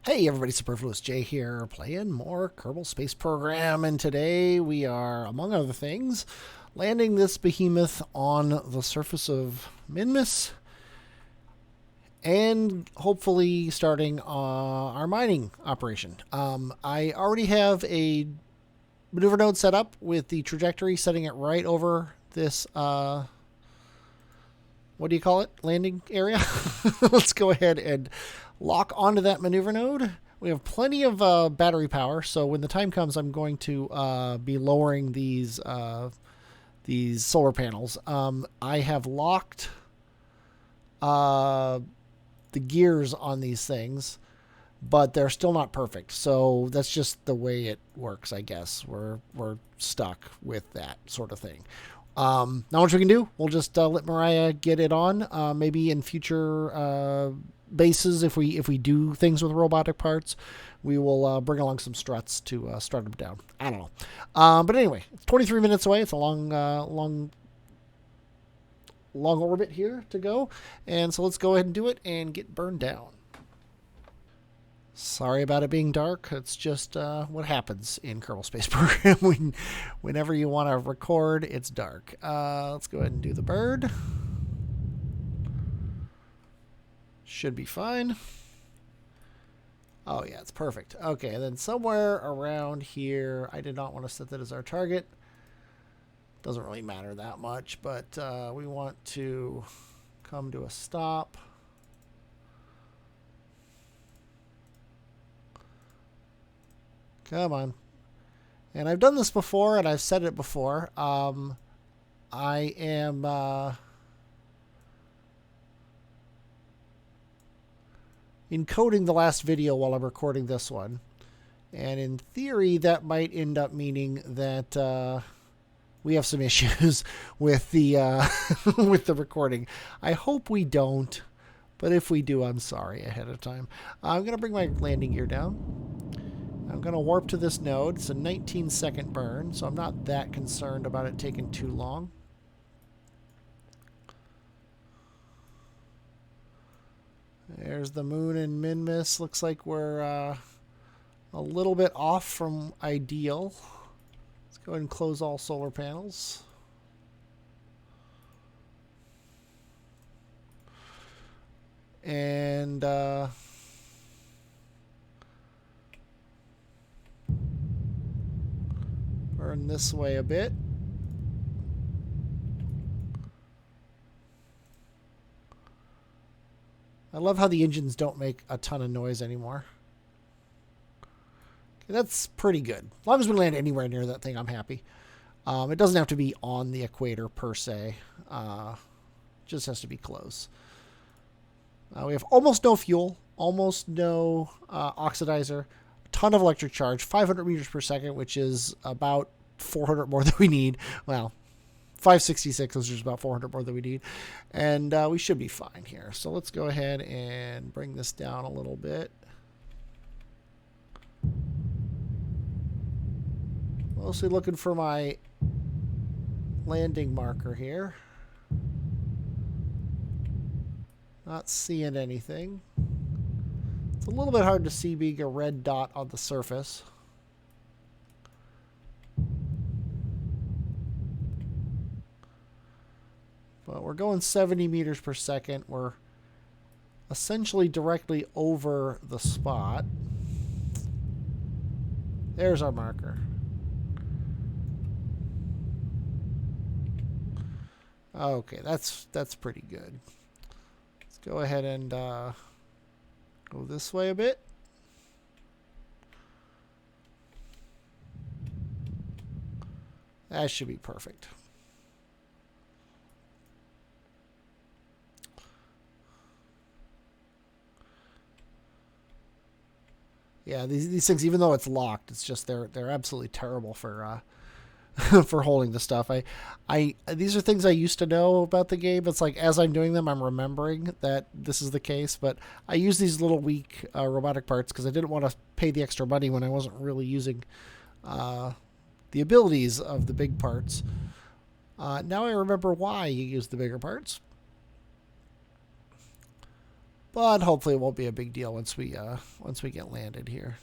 Hey everybody, Superfluous Jay here, playing more Kerbal Space Program, and today we are, among other things, landing this behemoth on the surface of Minmus, and hopefully starting our mining operation. I already have a maneuver node set up with the trajectory, setting it right over this, what do you call it, landing area. Let's go ahead and lock onto that maneuver node. We have plenty of battery power, so when the time comes, I'm going to be lowering these solar panels. I have locked the gears on these things, but they're still not perfect. So that's just the way it works, I guess. We're stuck with that sort of thing. Not much we can do. We'll just let Mariah get it on. Maybe in future bases, if we do things with robotic parts, we will bring along some struts to strut them down. I don't know. But anyway, it's 23 minutes away. It's a long orbit here to go. And so let's go ahead and do it and get burned down. Sorry about it being dark. It's just what happens in Kerbal Space Program. Whenever you want to record, it's dark. Let's go ahead and do the bird. Should be fine. Oh, yeah, it's perfect. Okay, and then somewhere around here, I did not want to set that as our target. Doesn't really matter that much, but we want to come to a stop. Come on. And I've done this before, and I've said it before. I am encoding the last video while I'm recording this one. And in theory, that might end up meaning that we have some issues with the with the recording. I hope we don't, but if we do, I'm sorry ahead of time. I'm going to bring my landing gear down. I'm going to warp to this node. It's a 19-second burn, so I'm not that concerned about it taking too long. There's the moon and Minmus. Looks like we're a little bit off from ideal. Let's go ahead and close all solar panels. And burn this way a bit. I love how the engines don't make a ton of noise anymore. Okay, that's pretty good. As long as we land anywhere near that thing, I'm happy. It doesn't have to be on the equator per se. Just has to be close. We have almost no fuel, almost no oxidizer, a ton of electric charge, 500 meters per second, which is about 400 more than we need. Well, 566 is just about 400 more than we need. And we should be fine here. So let's go ahead and bring this down a little bit. Mostly looking for my landing marker here. Not seeing anything. It's a little bit hard to see being a red dot on the surface. But we're going 70 meters per second. We're essentially directly over the spot. There's our marker. Okay, that's pretty good. Let's go ahead and go this way a bit. That should be perfect. Yeah, these things, even though it's locked, it's just they're absolutely terrible for for holding the stuff. These are things I used to know about the game. It's like as I'm doing them, I'm remembering that this is the case. But I use these little weak robotic parts because I didn't want to pay the extra money when I wasn't really using the abilities of the big parts. Now I remember why you use the bigger parts. But hopefully it won't be a big deal once we get landed here.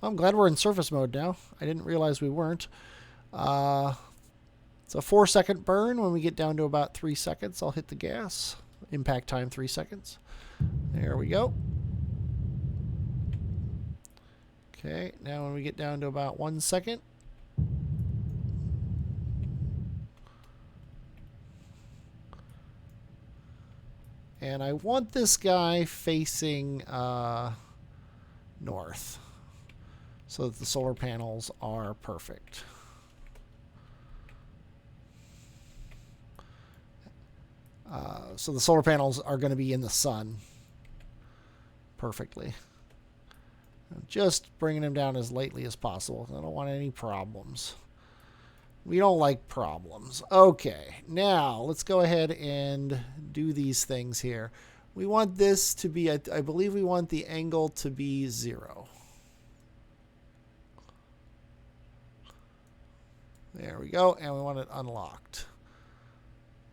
I'm glad we're in surface mode now. I didn't realize we weren't. It's a 4-second burn. When we get down to about 3 seconds, I'll hit the gas. Impact time 3 seconds. There we go. Okay, now when we get down to about 1 second. And I want this guy facing north so that the solar panels are perfect. So the solar panels are going to be in the sun perfectly. Just bringing them down as lightly as possible. I don't want any problems. We don't like problems. Okay, now let's go ahead and do these things here. We want this to be, I believe we want the angle to be 0. There we go, and we want it unlocked.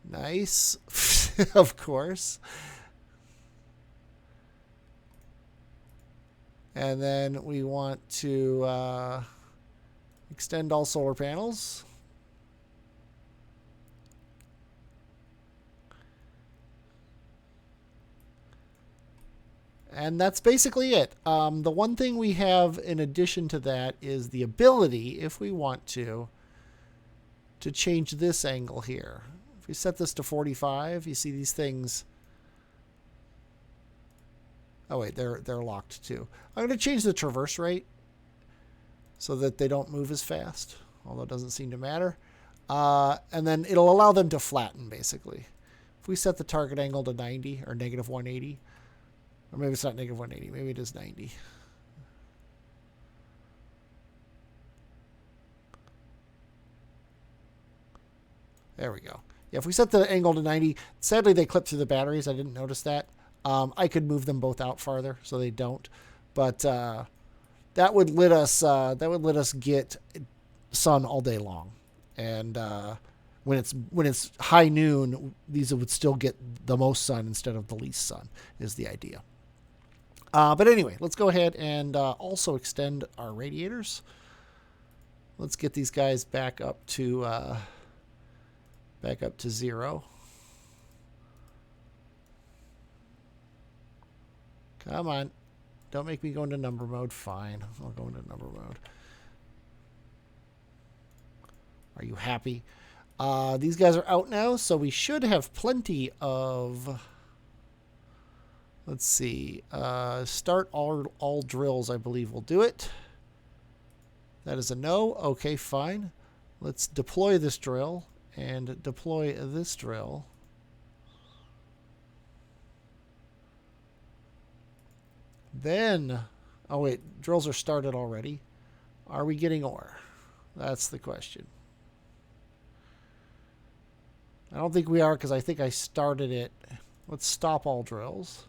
Nice, of course. And then we want to extend all solar panels. And that's basically it. The one thing we have in addition to that is the ability, if we want to change this angle here. If we set this to 45, you see these things. Oh wait, they're locked too. I'm going to change the traverse rate so that they don't move as fast, although it doesn't seem to matter. And then it'll allow them to flatten, basically. If we set the target angle to 90 or negative 180, or maybe it's not negative 180, maybe it is 90. There we go. Yeah, if we set the angle to 90, sadly they clip through the batteries. I didn't notice that. I could move them both out farther so they don't, but that would let us get sun all day long, and when it's high noon, these would still get the most sun instead of the least sun is the idea. But anyway, let's go ahead and also extend our radiators. Let's get these guys back up to 0. Come on. Don't make me go into number mode. Fine. I'll go into number mode. Are you happy? These guys are out now, so we should have plenty of... Let's see. Start all drills, I believe, will do it. That is a no. Okay, fine. Let's deploy this drill and deploy this drill. Then, oh wait, drills are started already. Are we getting ore? That's the question. I don't think we are because I think I started it. Let's stop all drills.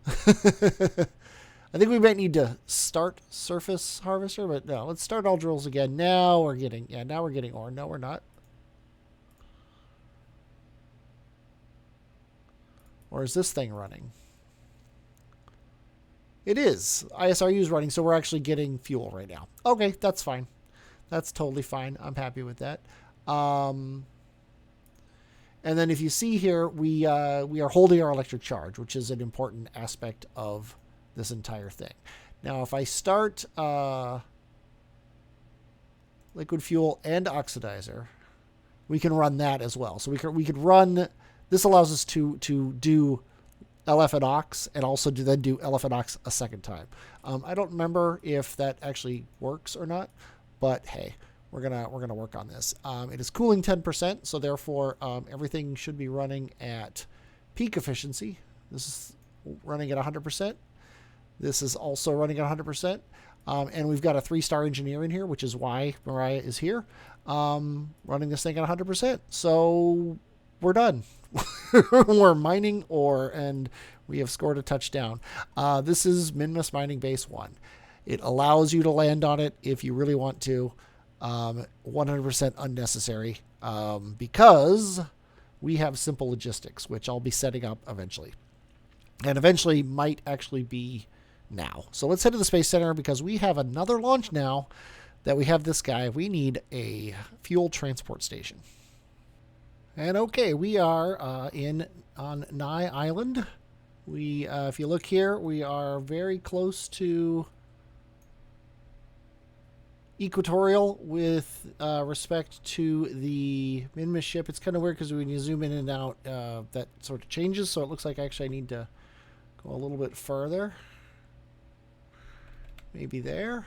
I think we might need to start surface harvester, but no, let's start all drills again. Now we're getting ore. No, we're not. Or is this thing running? It is. ISRU is running, so we're actually getting fuel right now. Okay, that's fine. That's totally fine. I'm happy with that. And then if you see here, we are holding our electric charge, which is an important aspect of this entire thing. Now, if I start liquid fuel and oxidizer, we can run that as well. So we could run. This allows us to do LF and Ox, and also then do LF and Ox a second time. I don't remember if that actually works or not, but hey, we're gonna work on this. It is cooling 10%, so therefore everything should be running at peak efficiency. This is running at 100%. This is also running at 100%. And we've got a 3-star engineer in here, which is why Mariah is here, running this thing at 100%. So we're done. We're mining ore, and we have scored a touchdown. This is Minmus Mining Base 1. It allows you to land on it if you really want to. 100% unnecessary because we have simple logistics, which I'll be setting up eventually. and eventually might actually be now. So let's head to the Space Center because we have another launch now that we have this guy. We need a fuel transport station. And okay, we are on Nye Island. We, if you look here, we are very close to equatorial with respect to the Minmus ship. It's kind of weird because when you zoom in and out, that sort of changes. So it looks like actually I need to go a little bit further. Maybe there.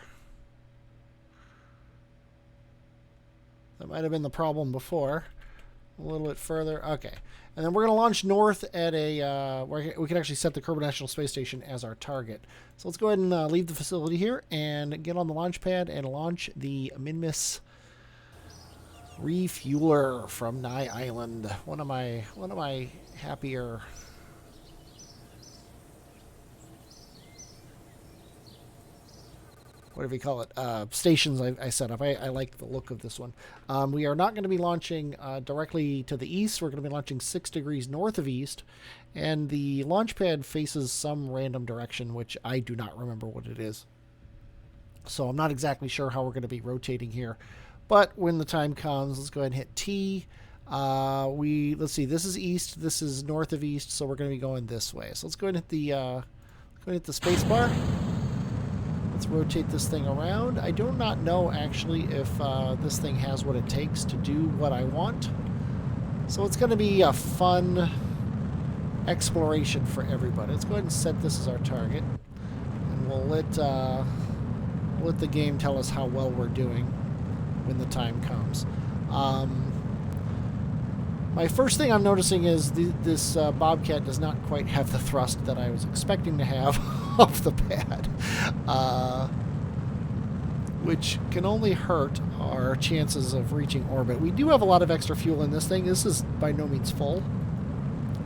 That might have been the problem before. A little bit further. Okay. And then we're going to launch north at a... where we can actually set the Kerbal National Space Station as our target. So let's go ahead and leave the facility here and get on the launch pad and launch the Minmus Refueler from Nye Island. One of my happier... whatever you call it, stations I set up. I like the look of this one. We are not going to be launching directly to the east. We're going to be launching 6 degrees north of east, and the launch pad faces some random direction, which I do not remember what it is. So I'm not exactly sure how we're going to be rotating here. But when the time comes, let's go ahead and hit T. Let's see, this is east, this is north of east, so we're going to be going this way. So let's go ahead and hit the space bar. Let's rotate this thing around. I do not know, actually, if this thing has what it takes to do what I want. So it's going to be a fun exploration for everybody. Let's go ahead and set this as our target. And we'll let the game tell us how well we're doing when the time comes. My first thing I'm noticing is this Bobcat does not quite have the thrust that I was expecting to have off the pad, which can only hurt our chances of reaching orbit. We do have a lot of extra fuel in this thing. This is by no means full.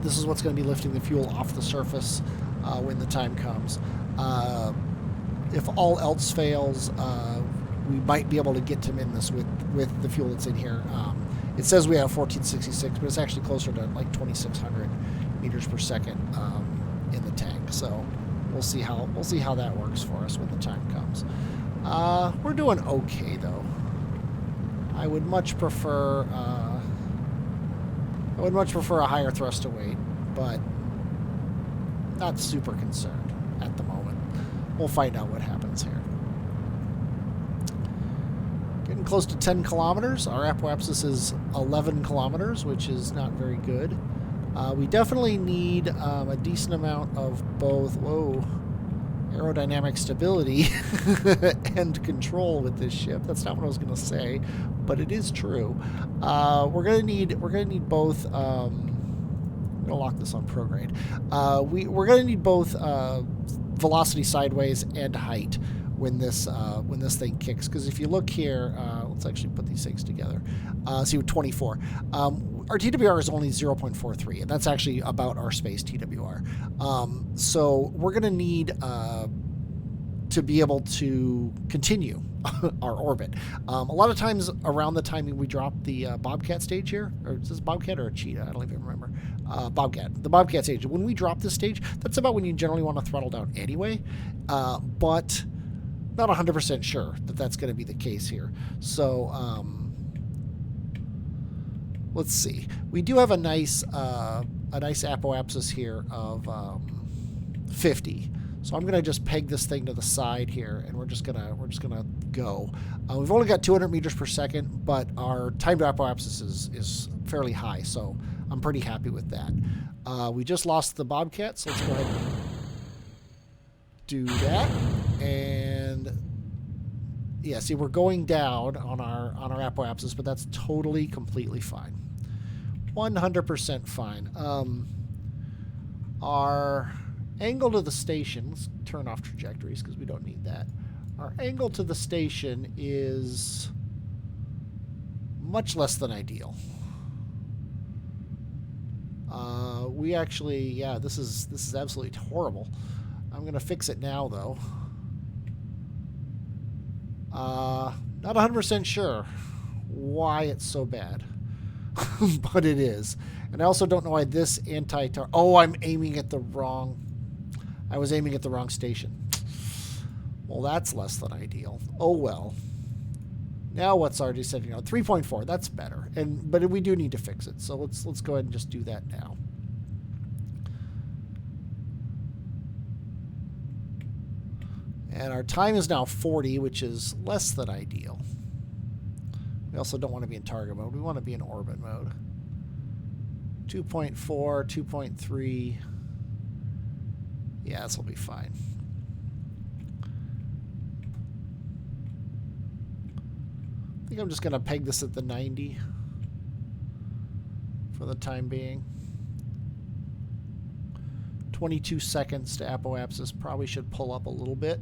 This is what's going to be lifting the fuel off the surface when the time comes. If all else fails, we might be able to get to Minmus with the fuel that's in here. It says we have 1466, but it's actually closer to like 2,600 meters per second in the tank. So we'll see how that works for us when the time comes. We're doing okay though. I would much prefer a higher thrust to weight, but not super concerned at the moment. We'll find out what happens here. Getting close to 10 kilometers. Our apoapsis is 11 kilometers, which is not very good. We definitely need a decent amount of both, aerodynamic stability and control with this ship. That's not what I was going to say, but it is true. We're gonna need both. I'm gonna lock this on prograde. We're gonna need both velocity sideways and height when this thing kicks. Because if you look here, let's actually put these things together. See, with 24, our TWR is only 0.43, and that's actually about our space TWR. So we're going to need to be able to continue our orbit. A lot of times around the timing we drop the Bobcat stage here, or is this Bobcat or a Cheetah? I don't even remember. Bobcat. The Bobcat stage. When we drop this stage, that's about when you generally want to throttle down anyway. But not 100% sure that that's going to be the case here. So let's see. We do have a nice apoapsis here of 50. So I'm gonna just peg this thing to the side here, and we're just gonna go. We've only got 200 meters per second, but our time to apoapsis is fairly high, so I'm pretty happy with that. We just lost the Bobcat, so let's go ahead and do that. And yeah, see, we're going down on our apoapsis, but that's totally, completely fine. 100% fine. Our angle to the station, let's turn off trajectories because we don't need that. Our angle to the station is much less than ideal. We actually, yeah, this is absolutely horrible. I'm gonna fix it now though. Not 100% sure why it's so bad, but it is. And I also don't know why this oh, I'm aiming at the wrong. I was aiming at the wrong station. Well, that's less than ideal. Oh well. Now what's our descending node? 3.4. That's better. But we do need to fix it. So let's go ahead and just do that now. And our time is now 40, which is less than ideal. We also don't want to be in target mode. We want to be in orbit mode. 2.4, 2.3. Yeah, this will be fine. I think I'm just going to peg this at the 90 for the time being. 22 seconds to apoapsis. Probably should pull up a little bit.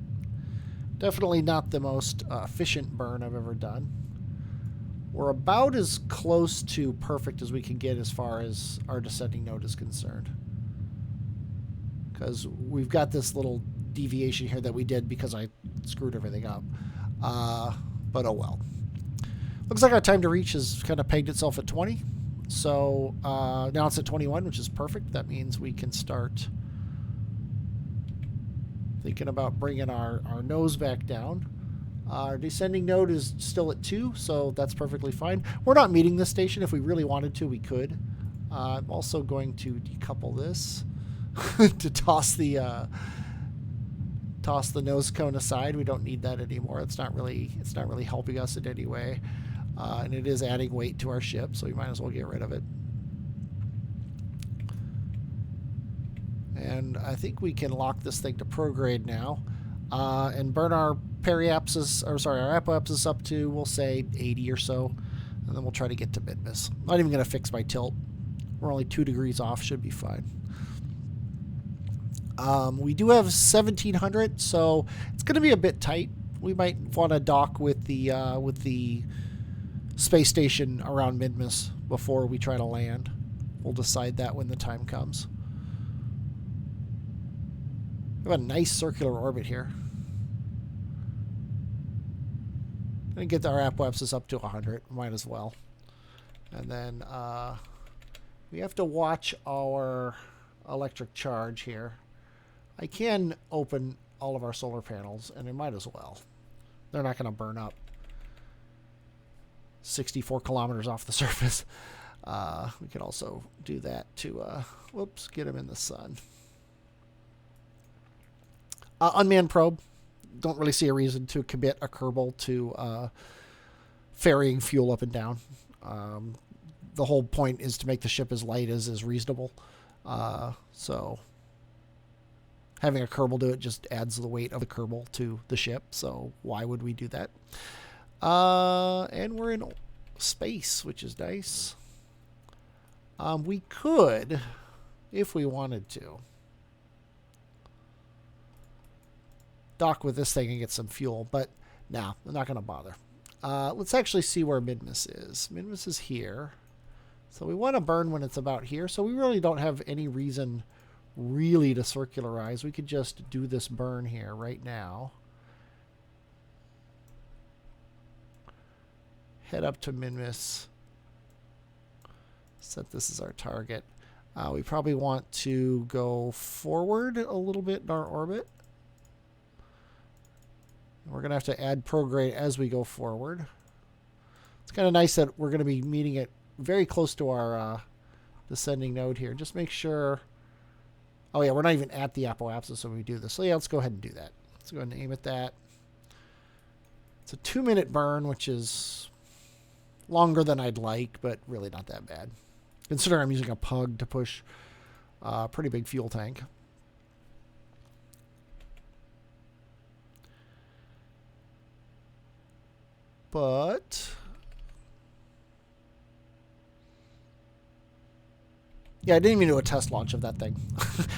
Definitely not the most efficient burn I've ever done. We're about as close to perfect as we can get as far as our descending node is concerned. Because we've got this little deviation here that we did because I screwed everything up. But oh well. Looks like our time to reach has kind of pegged itself at 20. So now it's at 21, which is perfect. That means we can start thinking about bringing our nose back down. Our descending node is still at 2, so that's perfectly fine. We're not meeting this station. If we really wanted to, we could. I'm also going to decouple this to toss the nose cone aside. We don't need that anymore. It's not really helping us in any way, and it is adding weight to our ship, so we might as well get rid of it. And I think we can lock this thing to prograde now, and burn our periapsis, or sorry, our apoapsis up to, we'll say 80 or so, and then we'll try to get to Minmus. Not even going to fix my tilt. We're only 2 degrees off, should be fine. We do have 1700, so it's going to be a bit tight. We might want to dock with the space station around Minmus before we try to land. We'll decide that when the time comes. We have a nice circular orbit here. Gonna get our apoapsis up to 100. Might as well. And then we have to watch our electric charge here. I can open all of our solar panels, and I might as well. They're not going to burn up 64 kilometers off the surface. We could also do that to, whoops, get them in the sun. Unmanned probe. Don't really see a reason to commit a Kerbal to ferrying fuel up and down. The whole point is to make the ship as light as is reasonable. So having a Kerbal do it just adds the weight of the Kerbal to the ship. So why would we do that? And we're in space, which is nice. We could, if we wanted to, dock with this thing and get some fuel, but no, I'm not going to bother. Let's actually see where Minmus is. Minmus is here. So we want to burn when it's about here, so we really don't have any reason really to circularize. We could just do this burn here right now. Head up to Minmus. Set this as our target. We probably want to go forward a little bit in our orbit. We're going to have to add prograde as we go forward. It's kind of nice that we're going to be meeting it very close to our descending node here. Just make sure... Oh, yeah, we're not even at the apoapsis when we do this. So, yeah, let's go ahead and do that. Let's go ahead and aim at that. It's a 2-minute burn, which is longer than I'd like, but really not that bad. Considering I'm using a pug to push a pretty big fuel tank. But yeah, I didn't even do a test launch of that thing.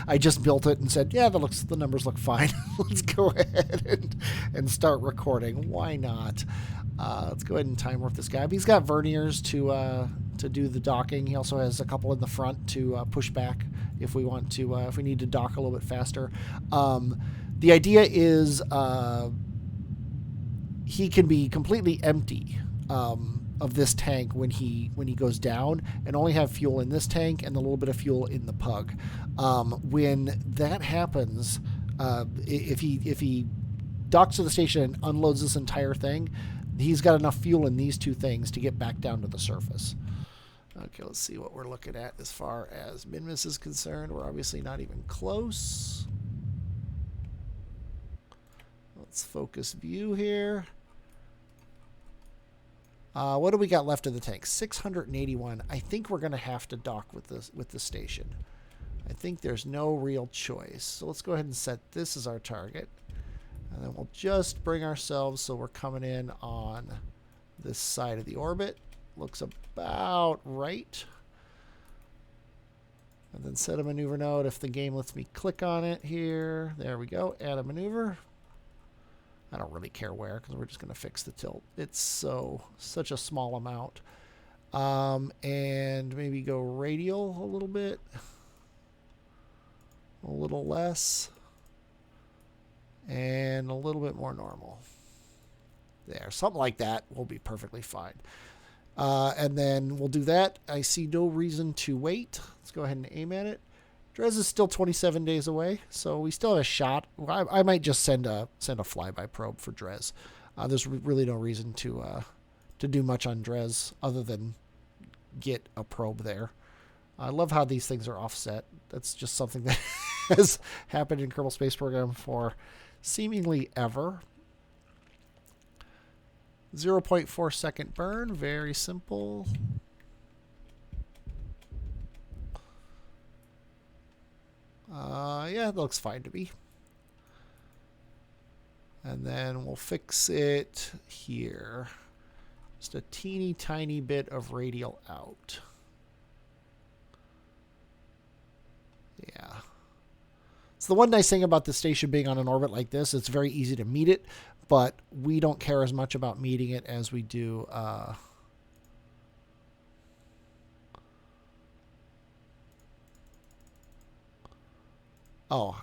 I just built it and said, yeah, the numbers look fine. Let's go ahead and start recording. Why not? Let's go ahead and time warp this guy. But he's got verniers to do the docking. He also has a couple in the front to push back if we want to, if we need to dock a little bit faster. The idea is he can be completely empty of this tank when he goes down, and only have fuel in this tank and a little bit of fuel in the pug. When that happens, If he docks to the station and unloads this entire thing, he's got enough fuel in these two things to get back down to the surface. Okay, let's see what we're looking at as far as Minmus is concerned. We're obviously not even close. Let's focus view here. What do we got left of the tank? 681. I think we're going to have to dock with the station. I think there's no real choice. So let's go ahead and set this as our target. And then we'll just bring ourselves so we're coming in on this side of the orbit. Looks about right. And then set a maneuver node if the game lets me click on it here. There we go. Add a maneuver. I don't really care where because we're just going to fix the tilt. It's such a small amount. And maybe go radial a little bit. A little less. And a little bit more normal. There. Something like that will be perfectly fine. And then we'll do that. I see no reason to wait. Let's go ahead and aim at it. Dres is still 27 days away, so we still have a shot. I might just send a flyby probe for Dres. There's really no reason to do much on Dres other than get a probe there. I love how these things are offset. That's just something that has happened in Kerbal Space Program for seemingly ever. 0.4 second burn, very simple. Yeah, it looks fine to me. And then we'll fix it here. Just a teeny tiny bit of radial out. Yeah. So the one nice thing about the station being on an orbit like this, it's very easy to meet it, but we don't care as much about meeting it as we do oh,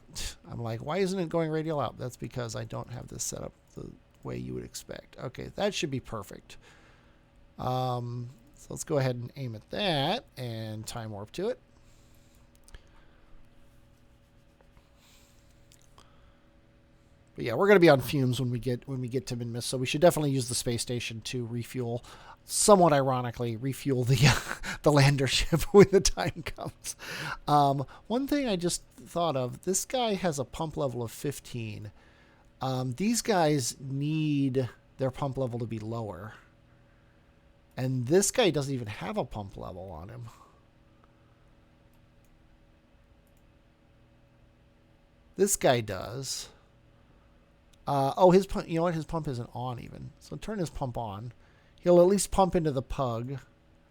I'm like, why isn't it going radial out? That's because I don't have this set up the way you would expect. Okay, that should be perfect. So let's go ahead and aim at that and time warp to it. But yeah, we're going to be on fumes when we get to Minmus, so we should definitely use the space station to refuel. Somewhat ironically, refuel the lander ship when the time comes. One thing I just thought of: this guy has a pump level of 15. These guys need their pump level to be lower, and this guy doesn't even have a pump level on him. This guy does. Oh, his pump, you know what? His pump isn't on even. So turn his pump on. He'll at least pump into the pug.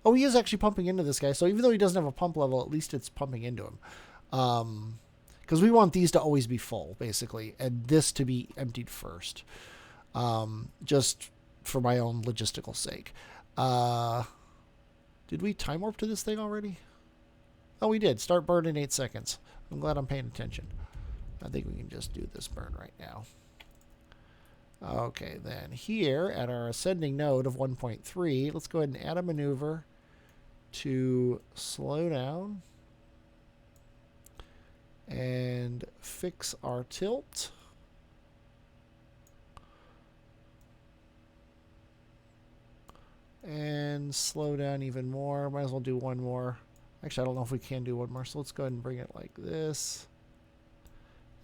Oh, he is actually pumping into this guy. So even though he doesn't have a pump level, at least it's pumping into him. Because we want these to always be full, basically, and this to be emptied first. Just for my own logistical sake. Did we time warp to this thing already? Oh, we did. Start burn in 8 seconds. I'm glad I'm paying attention. I think we can just do this burn right now. Okay, then here at our ascending node of 1.3, let's go ahead and add a maneuver to slow down and fix our tilt. And slow down even more. Might as well do one more. Actually, I don't know if we can do one more, so let's go ahead and bring it like this.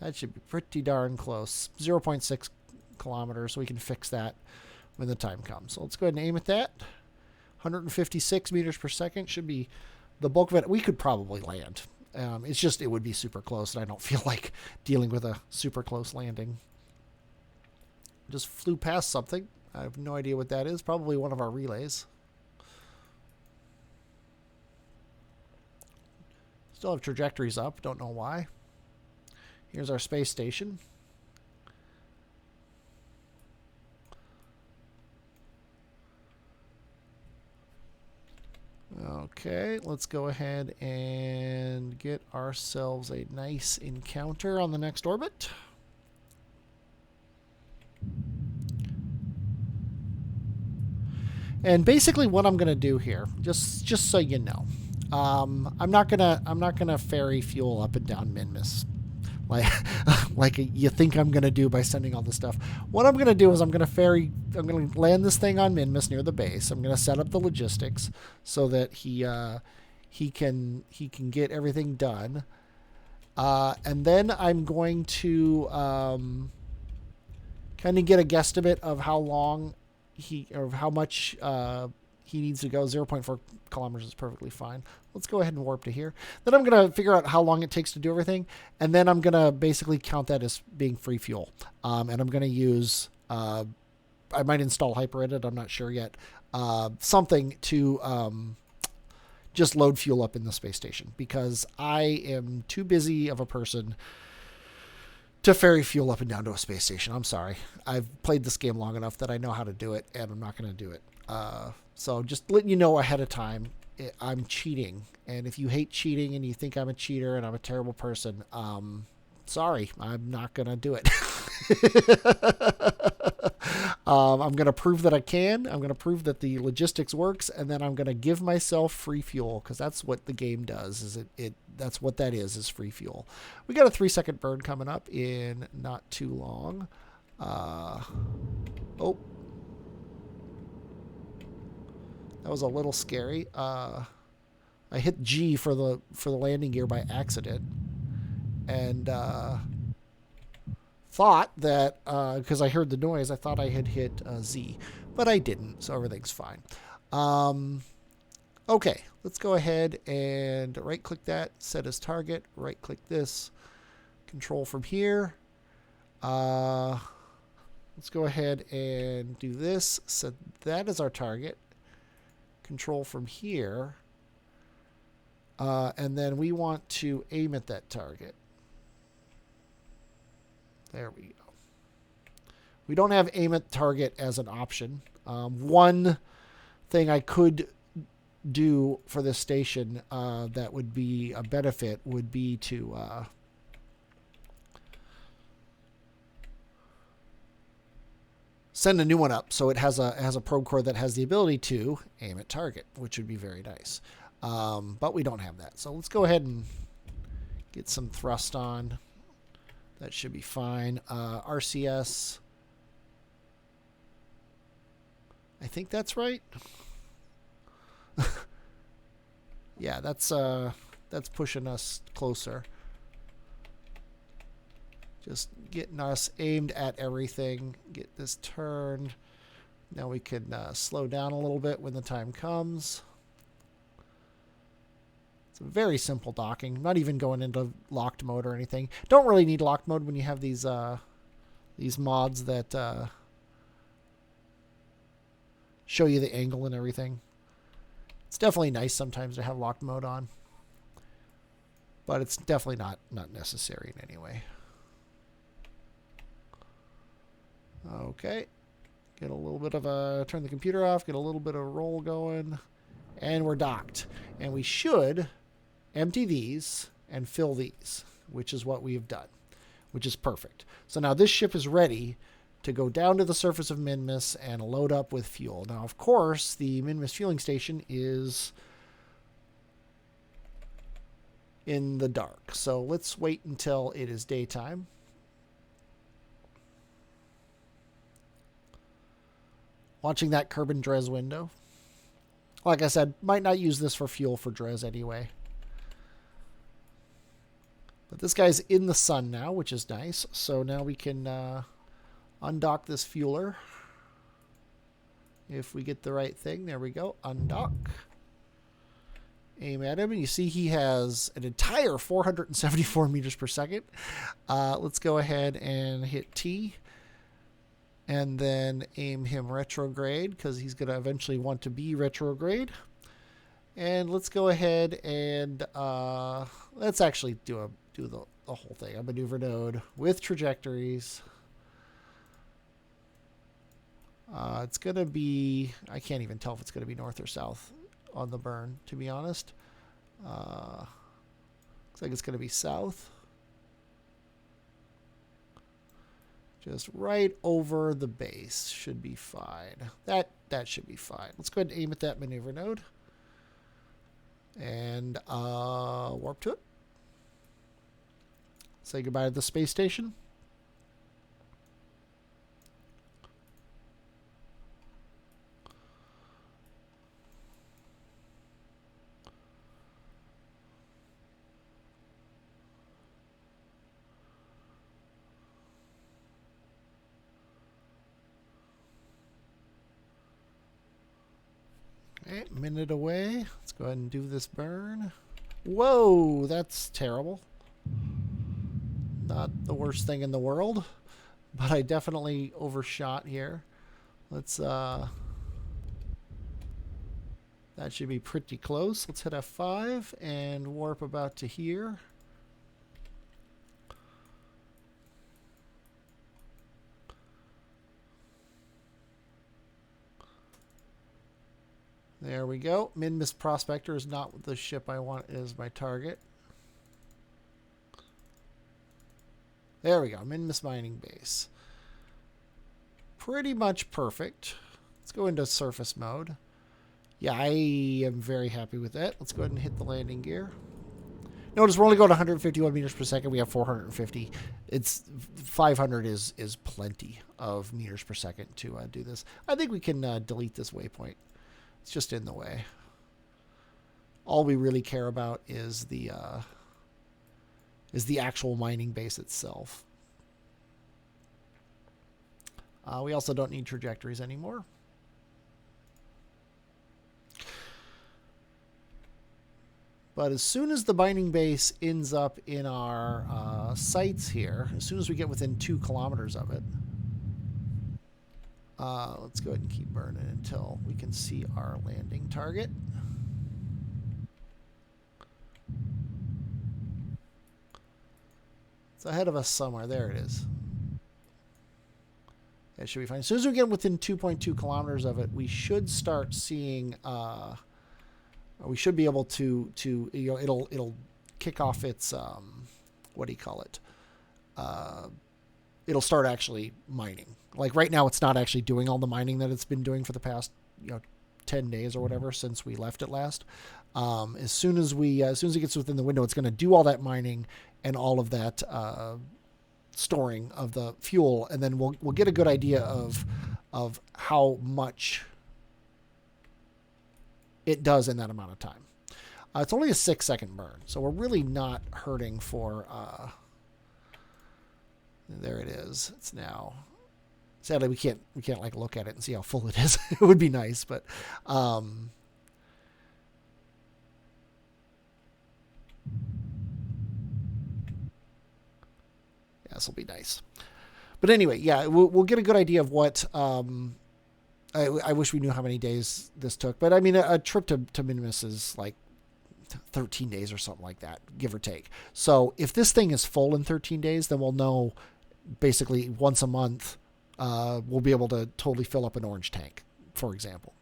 That should be pretty darn close. 0.6 kilometers, so we can fix that when the time comes. So let's go ahead and aim at that. 156 meters per second should be the bulk of it. We could probably land. It's just it would be super close, and I don't feel like dealing with a super close landing. Just flew past something. I have no idea what that is. Probably one of our relays. Still have trajectories up. Don't know why. Here's our space station. Okay, let's go ahead and get ourselves a nice encounter on the next orbit. And basically what I'm going to do here, just so you know, I'm not gonna ferry fuel up and down Minmus like like you think I'm going to do by sending all this stuff. What I'm going to do is I'm going to land this thing on Minmus near the base. I'm going to set up the logistics so that he can get everything done. And then I'm going to kind of get a guesstimate of how long how much he needs to go. 0.4 kilometers is perfectly fine. Let's go ahead and warp to here. Then I'm going to figure out how long it takes to do everything. And then I'm going to basically count that as being free fuel. And I'm going to use, I might install Hyper-Edit, I'm not sure yet, something to just load fuel up in the space station. Because I am too busy of a person to ferry fuel up and down to a space station. I'm sorry. I've played this game long enough that I know how to do it, and I'm not going to do it. So just letting you know ahead of time, I'm cheating. And if you hate cheating and you think I'm a cheater and I'm a terrible person, sorry, I'm not going to do it. I'm going to prove that I can. I'm going to prove that the logistics works, and then I'm going to give myself free fuel, because that's what the game does. Is that's what that is free fuel. We got a 3-second burn coming up in not too long. Oh. That was a little scary. I hit G for the landing gear by accident, and thought that because I heard the noise, I thought I had hit Z, but I didn't, so everything's fine. Okay, let's go ahead and right-click that, set as target. Right-click this, control from here. Let's go ahead and do this. Set that as our target. Control from here, and then we want to aim at that target. There we go. We don't have aim at target as an option. One thing I could do for this station that would be a benefit would be to send a new one up so it has a probe core that has the ability to aim at target, which would be very nice. But we don't have that. So let's go ahead and get some thrust on. That should be fine. RCS. I think that's right. Yeah, that's pushing us closer. Just getting us aimed at everything. Get this turned. Now we can slow down a little bit when the time comes. It's a very simple docking. I'm not even going into locked mode or anything. Don't really need locked mode when you have these mods that show you the angle and everything. It's definitely nice sometimes to have locked mode on, but it's definitely not necessary in any way. Okay, get a little bit of a, turn the computer off, get a little bit of a roll going, and we're docked. And we should empty these and fill these, which is what we have done, which is perfect. So now this ship is ready to go down to the surface of Minmus and load up with fuel. Now, of course, the Minmus fueling station is in the dark. So let's wait until it is daytime. Watching that Kerbin Drez window. Like I said, might not use this for fuel for Drez anyway. But this guy's in the sun now, which is nice. So now we can undock this fueler. If we get the right thing, there we go. Undock. Aim at him, and you see he has an entire 474 meters per second. Let's go ahead and hit T. And then aim him retrograde, because he's going to eventually want to be retrograde. And let's go ahead and let's actually do the whole thing. A maneuver node with trajectories. It's going to be, I can't even tell if it's going to be north or south on the burn, to be honest. Looks like it's going to be south. Just right over the base should be fine. That should be fine. Let's go ahead and aim at that maneuver node. And warp to it. Say goodbye to the space station. Okay, minute away. Let's go ahead and do this burn. Whoa, that's terrible. Not the worst thing in the world, but I definitely overshot here. Let's, that should be pretty close. Let's hit F5 and warp about to here. There we go. Minmus Prospector is not the ship I want as my target. There we go. Minmus Mining Base. Pretty much perfect. Let's go into surface mode. Yeah, I am very happy with that. Let's go ahead and hit the landing gear. Notice we're only going 151 meters per second. We have 450. It's 500 is plenty of meters per second to do this. I think we can delete this waypoint. It's just in the way. All we really care about is the actual mining base itself. We also don't need trajectories anymore. But as soon as the mining base ends up in our sights here, as soon as we get within 2 kilometers of it, let's go ahead and keep burning until we can see our landing target. It's ahead of us somewhere. There it is. That should be fine. As soon as we get within 2.2 kilometers of it, we should start seeing... we should be able to you know, it'll kick off its what do you call it? It'll start actually mining. Like right now, it's not actually doing all the mining that it's been doing for the past 10 days or whatever since we left it last. As soon as it gets within the window, it's going to do all that mining and all of that storing of the fuel, and then we'll get a good idea of how much it does in that amount of time. It's only a 6-second burn, so we're really not hurting for... there it is. It's now... Sadly, we can't like look at it and see how full it is. It would be nice, but... yeah, this will be nice. But anyway, yeah, we'll get a good idea of what... I wish we knew how many days this took, but I mean, a trip to Minmus is like 13 days or something like that, give or take. So if this thing is full in 13 days, then we'll know basically once a month, we'll be able to totally fill up an orange tank, for example.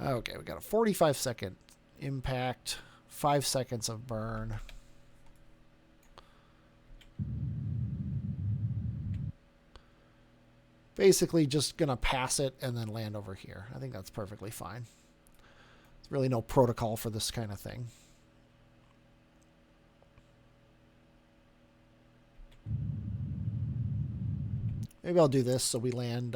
Okay, we got a 45-second impact, 5 seconds of burn. Basically just going to pass it and then land over here. I think that's perfectly fine. There's really no protocol for this kind of thing. Maybe I'll do this so we land...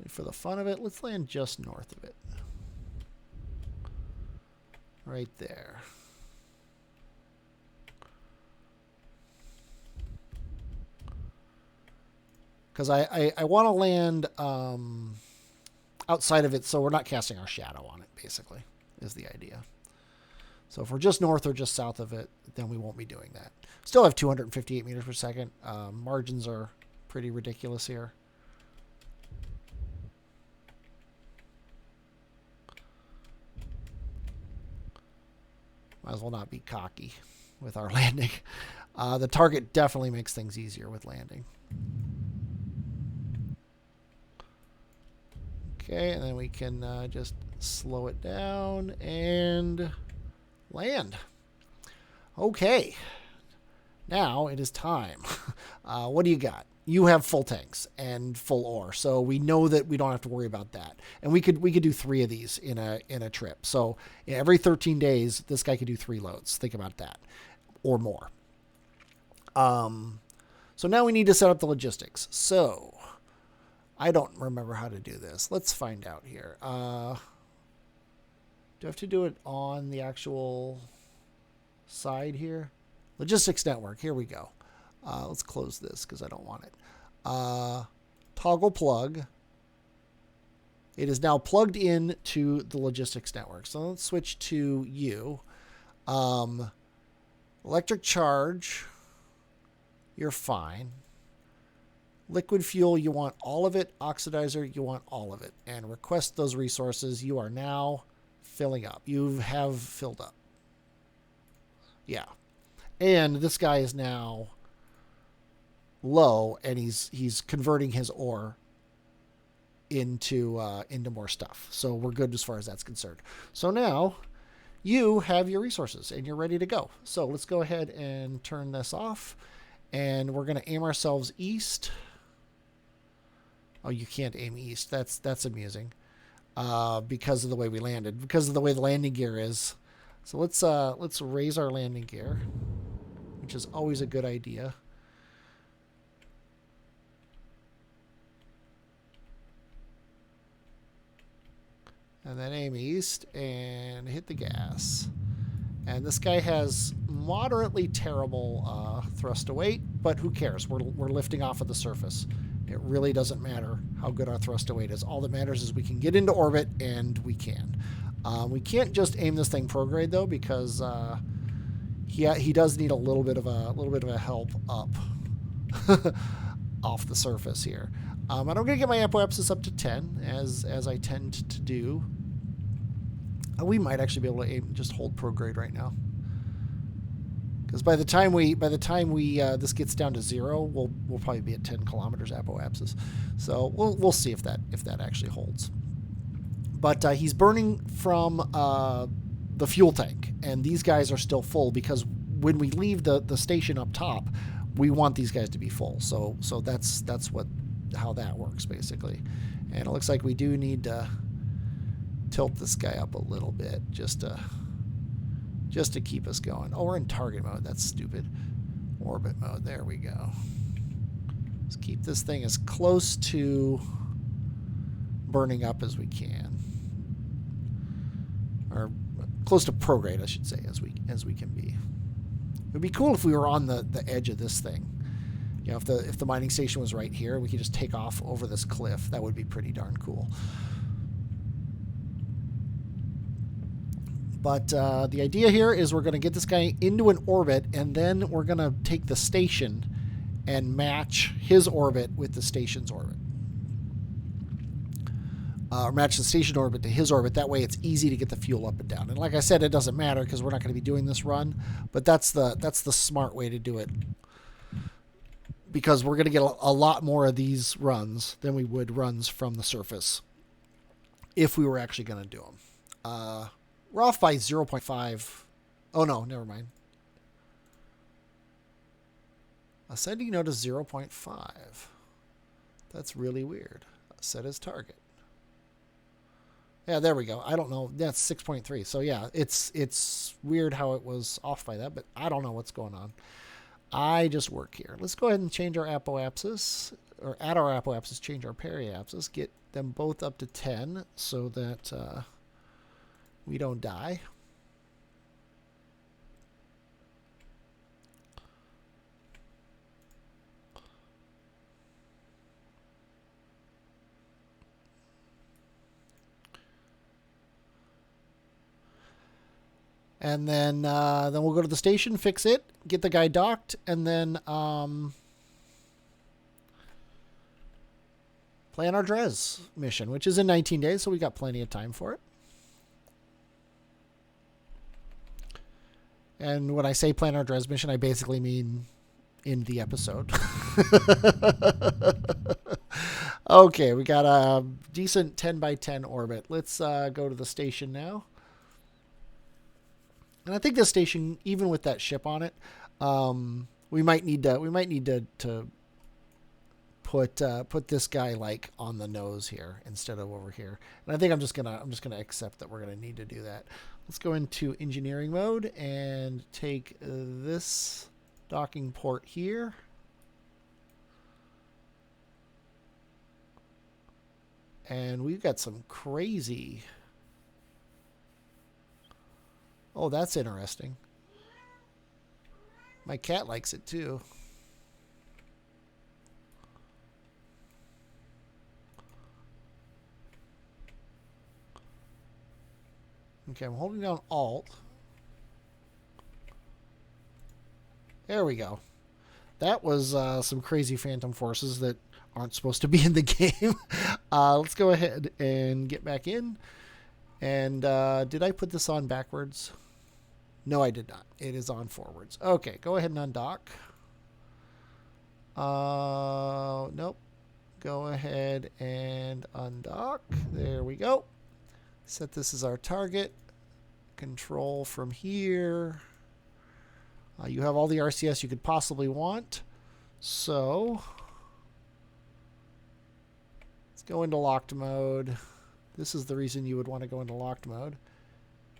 for the fun of it, let's land just north of it. Right there. Because I want to land outside of it so we're not casting our shadow on it, basically, is the idea. So if we're just north or just south of it, then we won't be doing that. Still have 258 meters per second. Margins are pretty ridiculous here. Might as well not be cocky with our landing. The target definitely makes things easier with landing. Okay, and then we can just slow it down and land. Okay. Now it is time. What do you got? You have full tanks and full ore, so we know that we don't have to worry about that. And we could do 3 of these in a trip. So every 13 days, this guy could do 3 loads. Think about that, or more. So now we need to set up the logistics. So I don't remember how to do this. Let's find out here. Do I have to do it on the actual side here? Logistics network. Here we go. Let's close this because I don't want it. Toggle plug. It is now plugged in to the logistics network. So let's switch to you. Electric charge. You're fine. Liquid fuel, you want all of it. Oxidizer, you want all of it. And request those resources. You are now filling up. You have filled up. Yeah. And this guy is now low, and he's converting his ore into more stuff. So we're good as far as that's concerned. So now you have your resources and you're ready to go. So let's go ahead and turn this off, and we're going to aim ourselves east. Oh, you can't aim east. That's amusing. Because of the way we landed, because of the way the landing gear is. So let's raise our landing gear, which is always a good idea. And then aim east and hit the gas. And this guy has moderately terrible thrust to weight, but who cares? We're lifting off of the surface. It really doesn't matter how good our thrust to weight is. All that matters is we can get into orbit, and we can. We can't just aim this thing prograde though, because he does need a little bit of a help up off the surface here. And I'm going to get my apoapsis up to 10 as I tend to do. We might actually be able to aim, just hold prograde right now. Because by the time we this gets down to 0, we'll probably be at 10 kilometers apoapsis. So we'll see if that actually holds. But he's burning from the fuel tank, and these guys are still full because when we leave the station up top, we want these guys to be full. So that's how that works basically. And it looks like we do need to tilt this guy up a little bit just to keep us going. Oh, we're in target mode. That's stupid. Orbit mode. There we go. Let's keep this thing as close to burning up as we can, or close to prograde, I should say, as we can be. It would be cool if we were on the edge of this thing. You know, if the mining station was right here, we could just take off over this cliff. That would be pretty darn cool. But the idea here is we're going to get this guy into an orbit, and then we're going to take the station and match his orbit with the station's orbit. Or match the station orbit to his orbit. That way it's easy to get the fuel up and down. And like I said, it doesn't matter because we're not going to be doing this run. But that's the smart way to do it. Because we're going to get a lot more of these runs than we would runs from the surface if we were actually going to do them. We're off by 0.5. Oh, no, never mind. Ascending node is 0.5. That's really weird. Set as target. Yeah, there we go. I don't know. That's 6.3. So, yeah, it's weird how it was off by that, but I don't know what's going on. I just work here. Let's go ahead and change our apoapsis, or add our apoapsis, change our periapsis, get them both up to 10 so that we don't die. And then we'll go to the station, fix it, get the guy docked, and then plan our Dres mission, which is in 19 days, so we got plenty of time for it. And when I say plan our Dres mission, I basically mean in the episode. Okay, we got a decent 10 by 10 orbit. Let's go to the station now. And I think this station, even with that ship on it, We might need to put this guy like on the nose here instead of over here. And I think I'm just gonna accept that we're gonna need to do that. Let's go into engineering mode and take this docking port here. And we've got some crazy. Oh, that's interesting. My cat likes it too. Okay, I'm holding down Alt. There we go. That was some crazy phantom forces that aren't supposed to be in the game. Let's go ahead and get back in. And did I put this on backwards? No, I did not. It is on forwards. Okay, go ahead and undock. Nope. Go ahead and undock. There we go. Set this as our target. Control from here. You have all the RCS you could possibly want. So let's go into locked mode. This is the reason you would want to go into locked mode.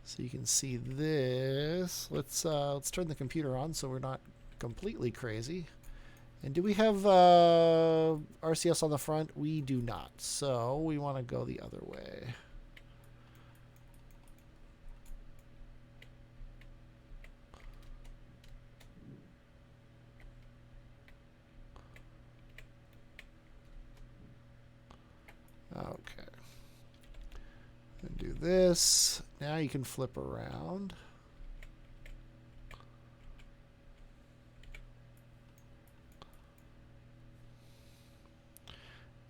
So you can see this. Let's turn the computer on so we're not completely crazy. And do we have RCS on the front? We do not. So we want to go the other way. Okay. And do this. Now you can flip around.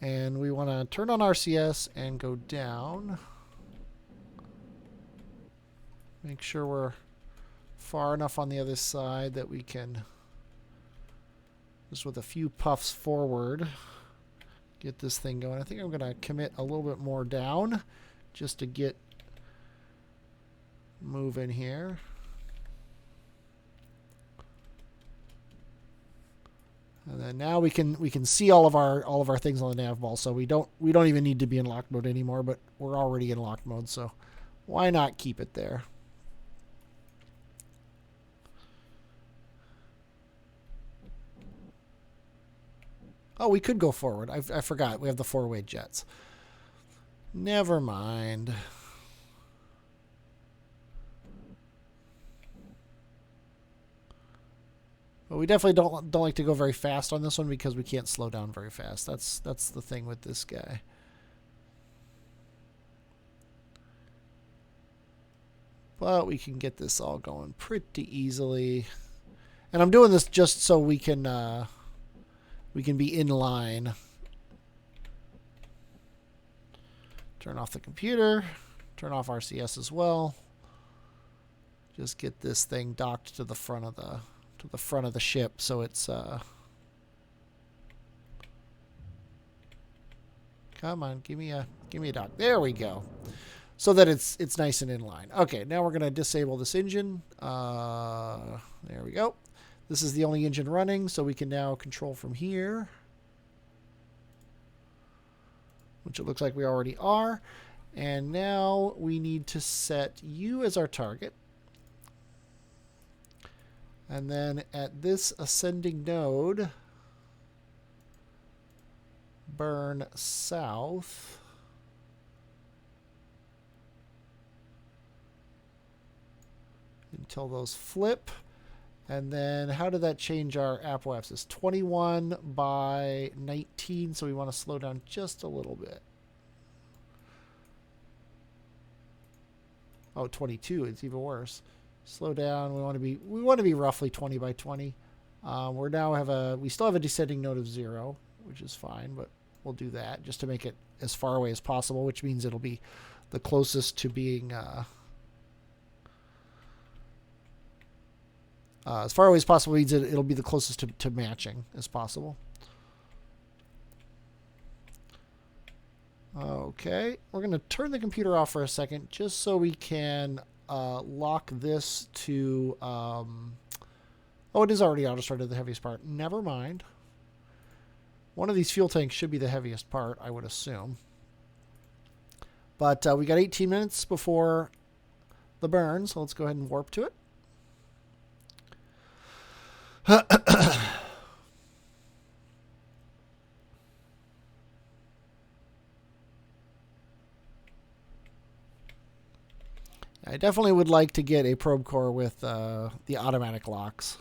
And we want to turn on RCS and go down. Make sure we're far enough on the other side that we can, just with a few puffs forward, get this thing going. I think I'm going to commit a little bit more down just to get moving here. And then now we can see all of our things on the nav ball, so we don't even need to be in lock mode anymore, but we're already in lock mode, so why not keep it there? Oh, we could go forward. I forgot. We have the four-way jets. Never mind. But we definitely don't like to go very fast on this one because we can't slow down very fast. That's the thing with this guy. But we can get this all going pretty easily. And I'm doing this just so we can be in line. Turn off the computer. Turn off RCS as well. Just get this thing docked to the front of the ship, so it's come on, give me a dock. There we go. So that it's nice and in line. Okay, now we're gonna disable this engine. There we go. This is the only engine running, so we can now control from here, which it looks like we already are. And now we need to set you as our target. And then at this ascending node, burn south. Until those flip. And then how did that change our apoapsis? 21 by 19, so we want to slow down just a little bit. Oh, 22, it's even worse. Slow down. We want to be roughly 20 by 20. We still have a descending node of 0, which is fine, but we'll do that just to make it as far away as possible, which means it'll be the closest to being as far away as possible means it'll be the closest to matching as possible. Okay, we're going to turn the computer off for a second just so we can lock this to... oh, Oh, it is already auto-started the heaviest part. Never mind. One of these fuel tanks should be the heaviest part, I would assume. But we got 18 minutes before the burn, so let's go ahead and warp to it. I definitely would like to get a probe core with the automatic locks.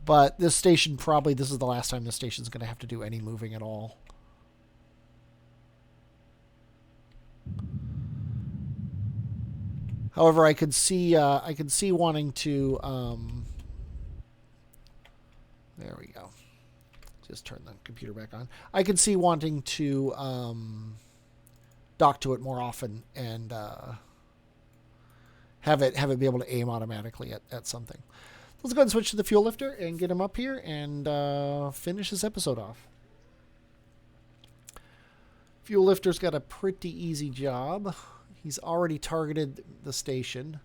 But this station probably, this is the last time this station's going to have to do any moving at all. However, I could see wanting to. There we go. Just turn the computer back on. I could see wanting to dock to it more often and have it be able to aim automatically at something. Let's go ahead and switch to the fuel lifter and get him up here and finish this episode off. Fuel lifter's got a pretty easy job. He's already targeted the station.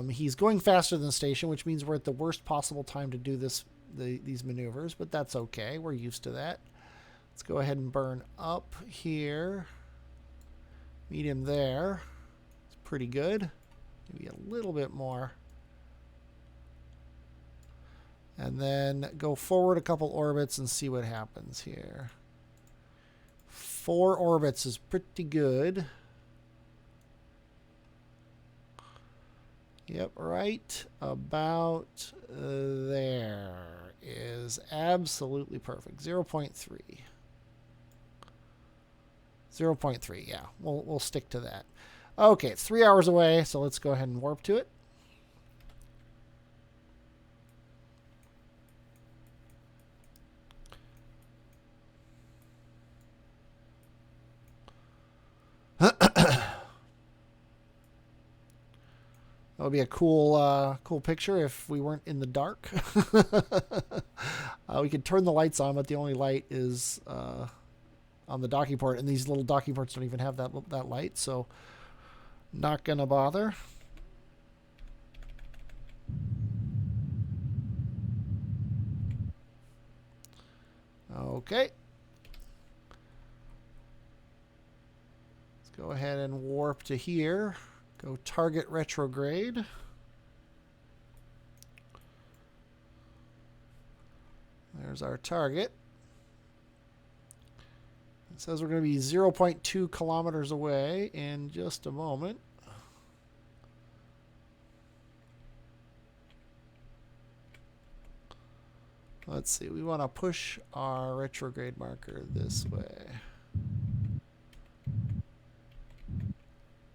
He's going faster than the station, which means we're at the worst possible time to do these maneuvers, but that's okay. We're used to that. Let's go ahead and burn up here. Meet him there. It's pretty good. Maybe a little bit more. And then go forward a couple orbits and see what happens here. 4 orbits is pretty good. Yep, right about there is absolutely perfect. 0.3. 0.3, yeah. We'll stick to that. Okay, it's 3 hours away, so let's go ahead and warp to it. That would be a cool picture if we weren't in the dark. We could turn the lights on, but the only light is on the docking port, and these little docking ports don't even have that light, so not gonna bother. Okay. Let's go ahead and warp to here. Go target retrograde. There's our target. It says we're going to be 0.2 kilometers away in just a moment. Let's see. We want to push our retrograde marker this way.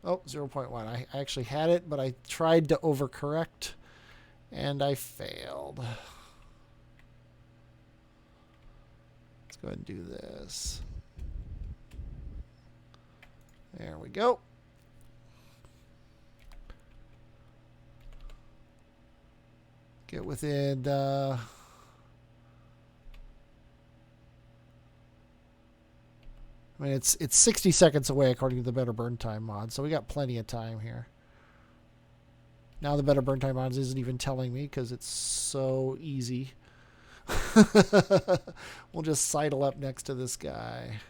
Oh, 0.1. I actually had it, but I tried to overcorrect, and I failed. Let's go ahead and do this. There we go. Get within... I mean, it's 60 seconds away according to the Better Burn Time mod, so we got plenty of time here. Now the Better Burn Time mods isn't even telling me because it's so easy. We'll just sidle up next to this guy.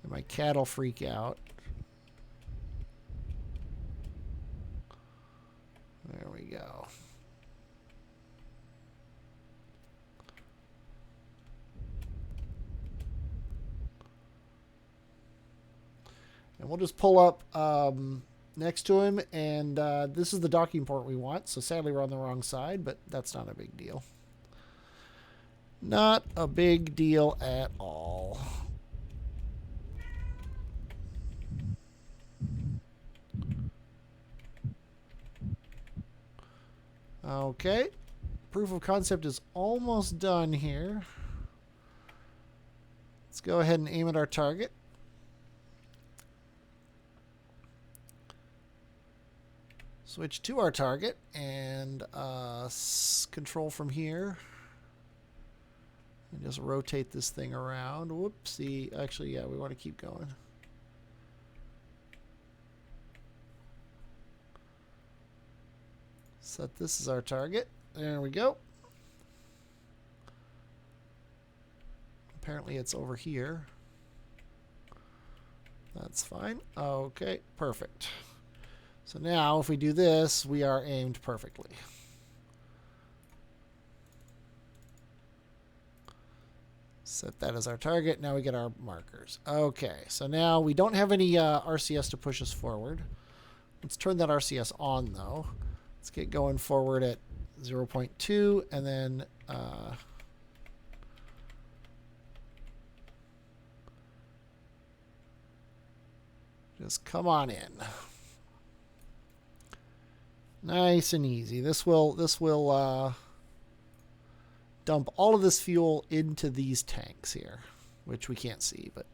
And my cat will freak out. There we go. And we'll just pull up next to him, and this is the docking port we want. So sadly we're on the wrong side, but that's not a big deal. Not a big deal at all. Okay. Proof of concept is almost done here. Let's go ahead and aim at our target. Switch to our target and control from here. And just rotate this thing around. Whoopsie. Actually, yeah, we want to keep going. Set this as our target. There we go. Apparently it's over here. That's fine. Okay, perfect. So now if we do this, we are aimed perfectly. Set that as our target. Now we get our markers. Okay, so now we don't have any RCS to push us forward. Let's turn that RCS on, though. Let's get going forward at 0.2, and then just come on in. Nice and easy. This will dump all of this fuel into these tanks here, which we can't see, but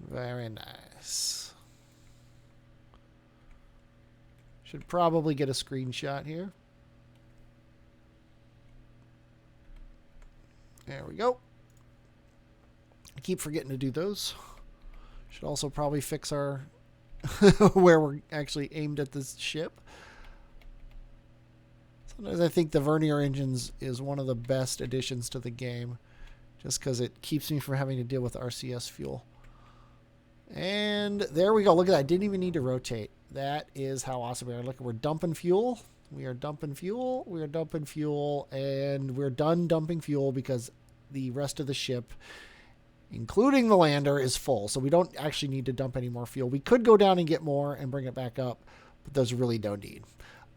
very nice. Should probably get a screenshot here. There we go. I keep forgetting to do those. Should also probably fix our where we're actually aimed at this ship. Sometimes I think the vernier engines is one of the best additions to the game, just because it keeps me from having to deal with RCS fuel. And there we go. Look at that. I didn't even need to rotate. That is how awesome we are. Look, we're dumping fuel. We are dumping fuel. We are dumping fuel. And we're done dumping fuel because the rest of the ship, including the lander, is full. So we don't actually need to dump any more fuel. We could go down and get more and bring it back up, but there's really no need.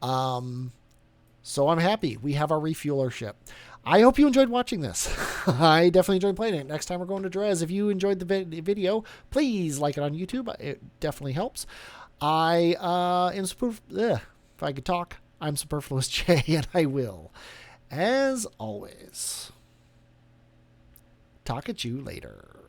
So I'm happy. We have our refueler ship. I hope you enjoyed watching this. I definitely enjoyed playing it. Next time we're going to Dres. If you enjoyed the video, please like it on YouTube. It definitely helps. I am if I could talk, I'm Superfluous J, and I will, as always, talk at you later.